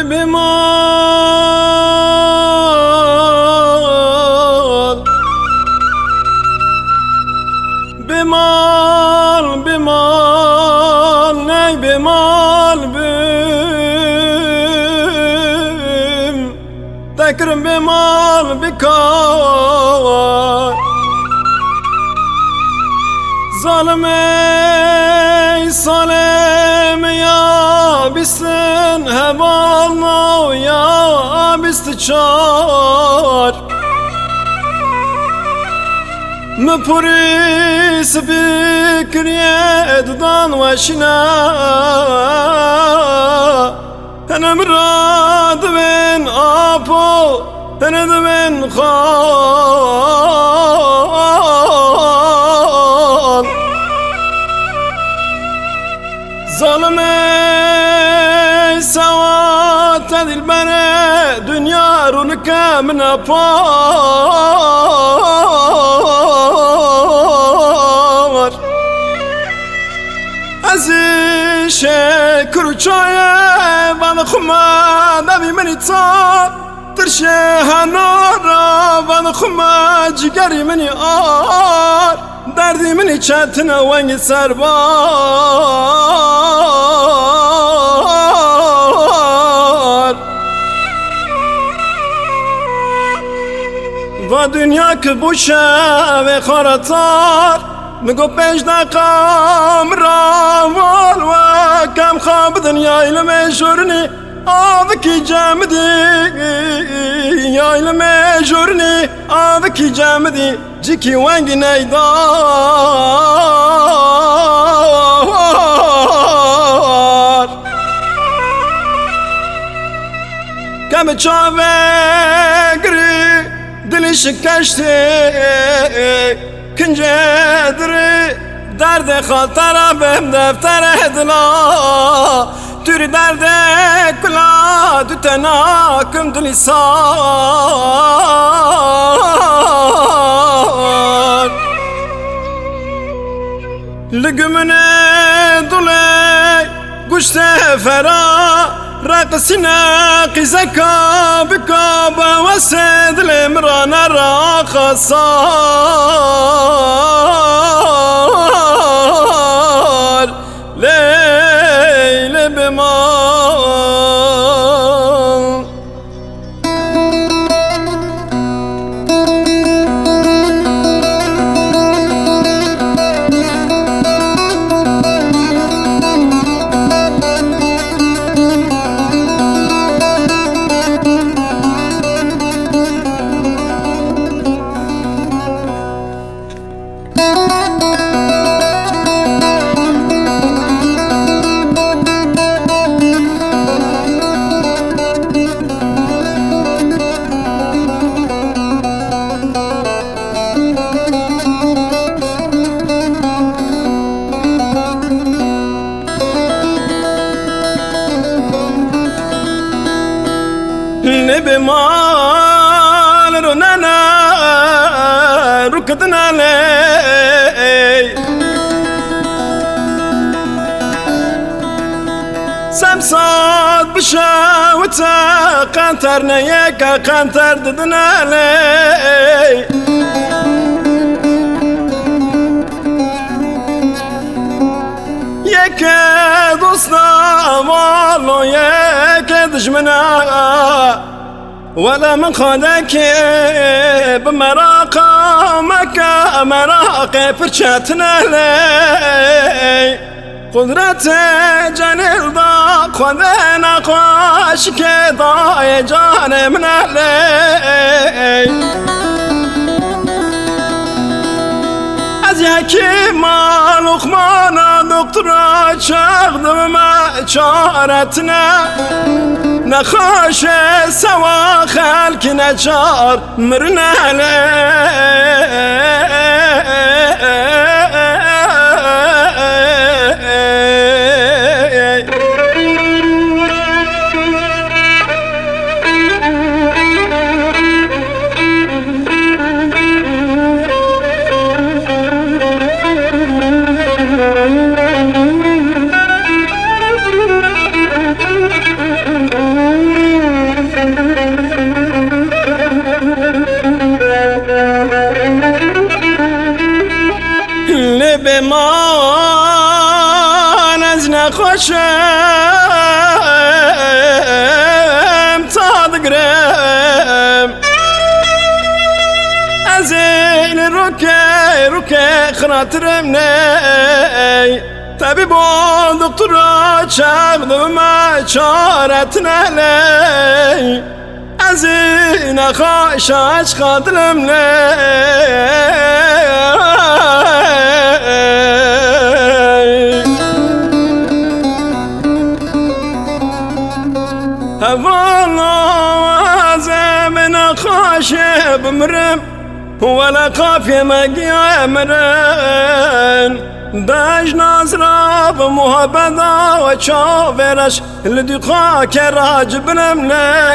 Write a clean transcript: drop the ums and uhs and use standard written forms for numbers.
بمال بمال بمال نی بمال بم تکرم بمال بکار ظالم ای سالم یا بیستن هوالنا یا بیست چار مپوریس بکریه ددان وشنا هنم را دوین آپو هنم دوین خال ظالم ای سوات دل بره دنیا رو نکم نپار ازی شکر و چایه بان خما نبی منی تا ترشه هنارا بان خما جگری منی آر دردی منی چتنه ونگ سربار و دنیا که بوشه و خارتار مگو پیش دقام راول و کم خواب دنیا علم شورنی آب کی جمدی یا علم شورنی آب کی جمدی جیکی ونگ نیدار کم چاوه گری دلی شکشتی کنجه دری درد خاطره بهم دفتر دلا توری درد کلا دو تناکم دلی سار لگمنه دوله گوشت فرا رقصنا قزكا بكابا وسد الامران راخصار ليل بمال بمال رونانا ركضنا لي سمسات بشاوتا قنترنا يكا قنتر ددنا لي يكا دوسنا والله يكا دجمنا ولا من خدك بمراقمك مراقي فرشاتنا لي قدرة جانل ضاق خذنا قاشك ضايع جاني من لي ازيكي ما لقمانا دكتورة شاغدم ما شارتنا نخاش سوا خلق نجار مرنا لي خاشم تا دقرم ازین روکه خاطرم نی طبیبان دکترا چقدر ما چارت نلی ازین خاشش خاطرم نی والله زمن خاشب بمرم ولا قافية ما مرن داش نازرا بمهبدا وشافرش اللي دقاك راجب نمنا